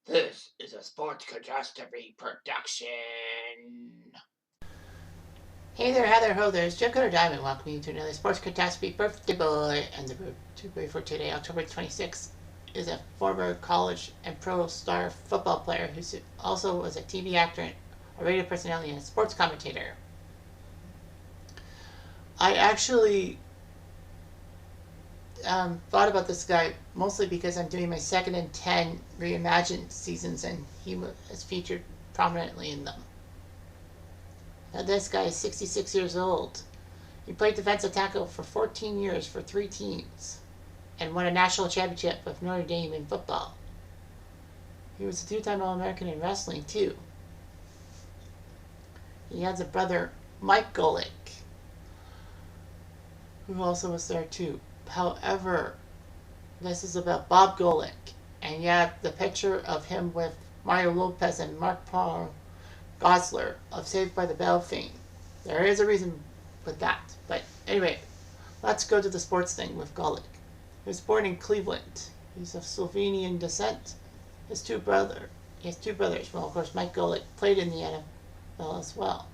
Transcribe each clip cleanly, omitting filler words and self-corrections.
This is a Sports Catastrophe production. Hey there, Heather Ho, there's Joe Cutter Diamond welcoming you to another Sports Catastrophe birthday boy. And the birthday boy for today, October 26th, is a former college and pro star football player who also was a TV actor, a radio personality, and a sports commentator. I actually thought about this guy mostly because I'm doing my 2nd and 10 reimagined seasons, and he is featured prominently in them. Now this guy is 66 years old. He played defensive tackle for 14 years for 3 teams and won a national championship with Notre Dame in football. He was a 2-time All-American in wrestling too. He has a brother, Mike Golic, who also was there too. However, this is about Bob Golic, and yet the picture of him with Mario Lopez and Mark Paul Gosselaar of Saved by the Bell fame. There is a reason for that. But anyway, let's go to the sports thing with Golic. He was born in Cleveland. He's of Slovenian descent. He has two brothers. Well, of course, Mike Golic played in the NFL as well.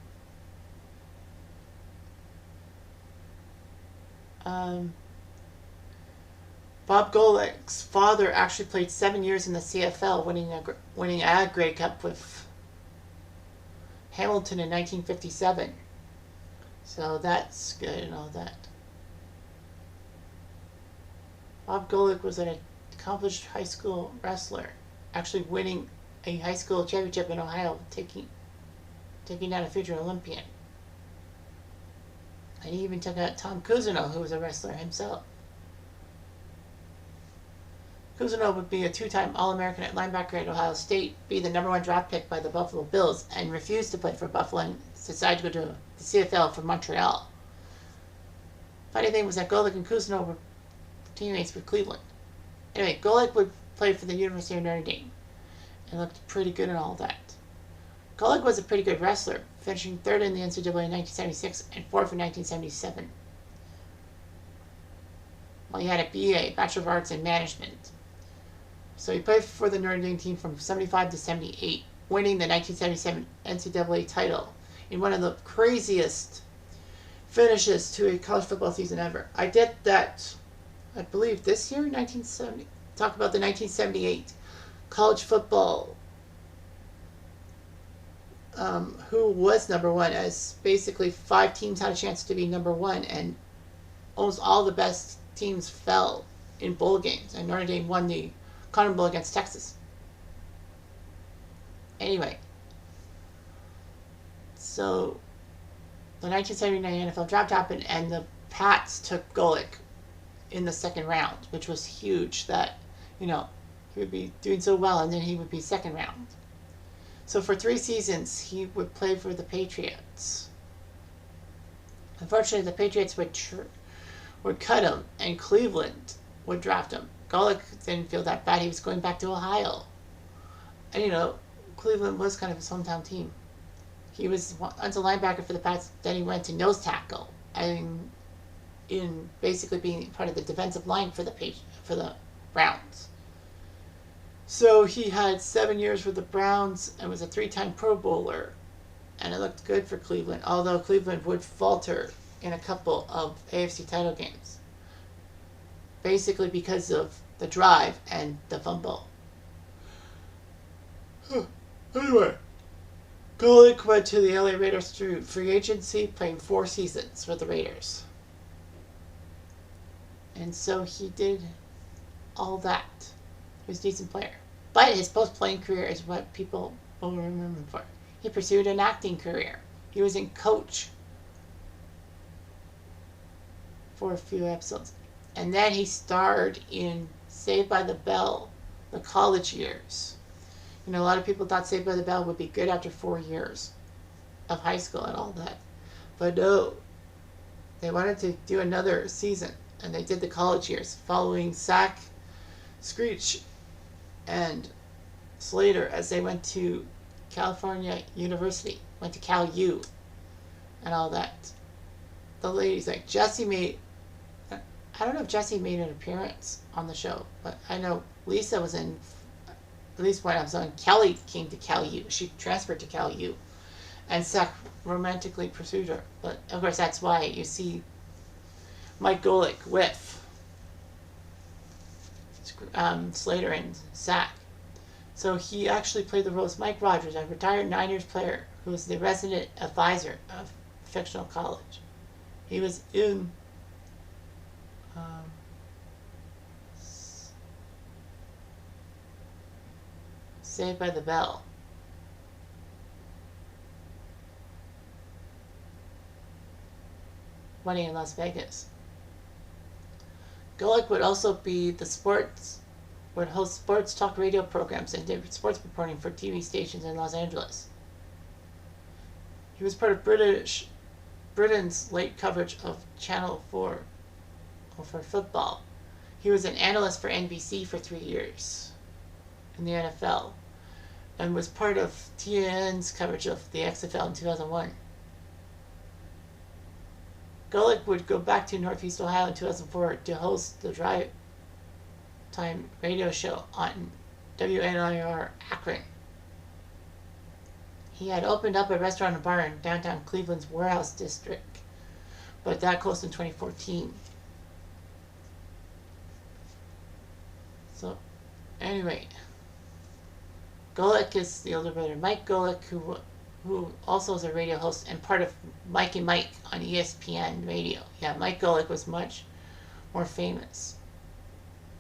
Bob Golic's father actually played 7 years in the CFL, winning a Grey Cup with Hamilton in 1957. So that's good and all that. Bob Golic was an accomplished high school wrestler, actually winning a high school championship in Ohio, taking down a future Olympian. And he even took out Tom Cousineau, who was a wrestler himself. Cousineau would be a 2-time All-American at linebacker at Ohio State, be the #1 draft pick by the Buffalo Bills, and refused to play for Buffalo and decided to go to the CFL for Montreal. Funny thing was that Golic and Cousineau were teammates with Cleveland. Anyway, Golic would play for the University of Notre Dame and looked pretty good and all that. Golic was a pretty good wrestler, finishing 3rd in the NCAA in 1976 and 4th in 1977. Well, he had a BA, Bachelor of Arts in Management. So he played for the Notre Dame team from 75 to 78, winning the 1977 NCAA title in one of the craziest finishes to a college football season ever. I did that, I believe, this year, 1970. Talk about the 1978 college football, who was #1, as basically 5 teams had a chance to be #1, and almost all the best teams fell in bowl games, and Notre Dame won the Cotton Bowl against Texas. Anyway, so the 1979 NFL draft happened, and the Pats took Golic in the 2nd round, which was huge that, he would be doing so well, and then he would be 2nd round. So for 3 seasons, he would play for the Patriots. Unfortunately, the Patriots would cut him, and Cleveland would draft him. Golic didn't feel that bad. He was going back to Ohio. And, Cleveland was kind of his hometown team. He was once a linebacker for the Pats, then he went to nose tackle, and in basically being part of the defensive line for the Browns. So he had 7 years with the Browns and was a 3-time Pro Bowler, and it looked good for Cleveland, although Cleveland would falter in a couple of AFC title games, basically because of the drive and the fumble. Anyway, Golic went to the LA Raiders through free agency, playing 4 seasons with the Raiders. And so he did all that. He was a decent player. But his post-playing career is what people will remember him for. He pursued an acting career. He was in Coach for a few episodes. And then he starred in Saved by the Bell, the college years. A lot of people thought Saved by the Bell would be good after 4 years of high school and all that. But no, they wanted to do another season, and they did the college years, following Zach, Screech, and Slater as they went to California University, went to Cal U, and all that. The ladies, like Jessie made, I don't know if Jessie made an appearance on the show, but I know Lisa was in at least when I was on, Kelly came to Cal U. She transferred to Cal U. And Zach romantically pursued her. But of course, that's why you see Mike Golic with Slater and Zach. So he actually played the role as Mike Rogers, a retired Niners player who was the resident advisor of fictional college. He was in Saved by the Bell. Wedding in Las Vegas. Golic would also be would host sports talk radio programs and did sports reporting for TV stations in Los Angeles. He was part of Britain's late coverage of Channel 4 for football. He was an analyst for NBC for 3 years in the NFL and was part of TNN's coverage of the XFL in 2001. Golic would go back to Northeast Ohio in 2004 to host the drive time radio show on WNIR Akron. He had opened up a restaurant and bar in downtown Cleveland's Warehouse District, but that closed in 2014. So, anyway, Golic is the older brother, Mike Golic, who also is a radio host and part of Mike and Mike on ESPN Radio. Yeah, Mike Golic was much more famous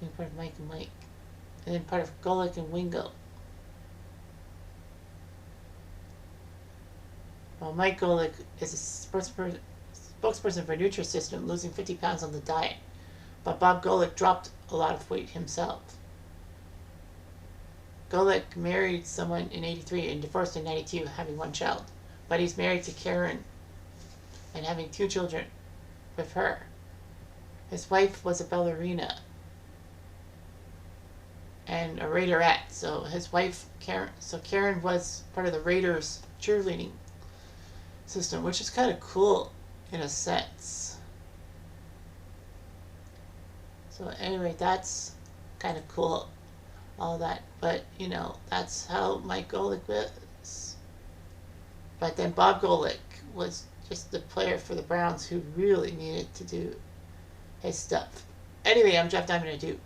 being part of Mike and Mike. And then part of Golic and Wingo. Well, Mike Golic is a spokesperson for Nutrisystem, losing 50 pounds on the diet. But Bob Golic dropped a lot of weight himself. Golic married someone in 83 and divorced in 92, having one child. But he's married to Karen and having 2 children with her. His wife was a ballerina and a Raiderette. So his wife, Karen was part of the Raiders cheerleading system, which is kind of cool in a sense. So anyway, that's kind of cool. All that, but you know, that's how Mike Golic was. But then Bob Golic was just the player for the Browns who really needed to do his stuff. Anyway, I'm Jeff Diamond. I do